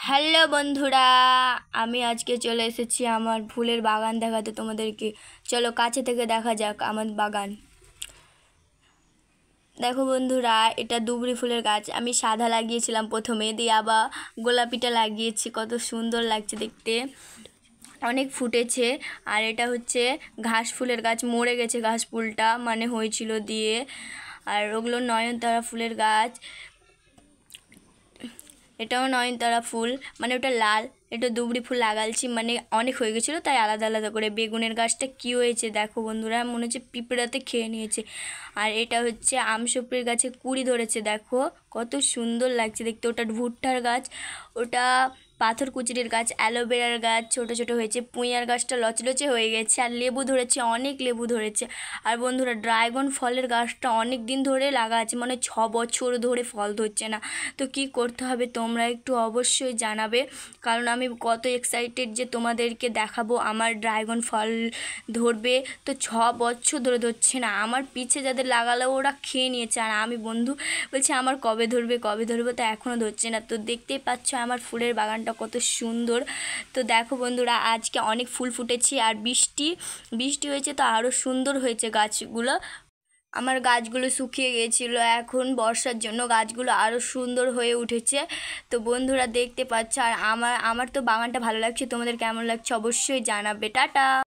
Hello বন্ধুরা, আমি আজকে চলে এসেছি আমার ফুলের বাগান দেখাতে তোমাদেরকে। চলো কাছে থেকে দেখা যাক আমার বাগান। দেখো বন্ধুরা, এটা দুবরি ফুলের গাছ। আমি সাদা লাগিয়েছিলাম প্রথমে, দিয়ে আবার গোলাপিটা লাগিয়েছি। কত সুন্দর লাগছে দেখতে, অনেক ফুটেছে। আর এটা হচ্ছে ঘাস ফুলের গাছ, মরে গেছে ঘাস ফুলটা, মানে হয়েছিল দিয়ে। আর ওগুলো নয়নতারা ফুলের গাছ, এটাও নয়নতারা ফুল, মানে ওটা লাল। এটা দুবরি ফুল লাগালছি, মানে অনেক হয়ে গেছিলো তাই আলাদা আলাদা করে। বেগুনের গাছটা কী হয়েছে দেখো বন্ধুরা, মনে হচ্ছে পিঁপড়াতে খেয়ে নিয়েছে। আর এটা হচ্ছে আমসুপড়ির গাছে কুড়ি ধরেছে, দেখো কত সুন্দর লাগছে দেখতে। ওটা ভুট্টার গাছ, ওটা পাথর কুচুরির গাছ, অ্যালোভেরার গাছ ছোট ছোট হয়েছে। পুঁইয়ার গাছটা লচলচে হয়ে গেছে। আর লেবু ধরেছে, অনেক লেবু ধরেছে। আর বন্ধুরা, ড্রাগন ফলের গাছটা অনেক দিন ধরে লাগা আছে, মানে 6 বছর ধরে ফল ধরছে না। তো কি করতে হবে তোমরা একটু অবশ্যই জানাবে, কারণ আমি কত এক্সাইটেড যে তোমাদেরকে দেখাবো আমার ড্রাগন ফল ধরবে। তো 6 বছর ধরে ধরছে না। আমার পিছে যাদের লাগালো ওরা খেয়ে নিয়েছে, আর আমি বন্ধু বলছি আমার কবে ধরবে কবে ধরবে, তো এখনও ধরছে না। তো দেখতেই পাচ্ছ আমার ফুলের বাগানটা কত সুন্দর। তো দেখো বন্ধুরা, আজকে অনেক ফুল ফুটেছে, আর বৃষ্টি হয়েছে তো আরও সুন্দর হয়েছে গাছগুলো। আমার গাছগুলো শুকিয়ে গিয়েছিলো, এখন বর্ষার জন্য গাছগুলো আরও সুন্দর হয়ে উঠেছে। তো বন্ধুরা দেখতে পাচ্ছ, আর আমার তো বাগানটা ভালো লাগছে। তোমাদের কেমন লাগছে অবশ্যই জানাবে। টাটা।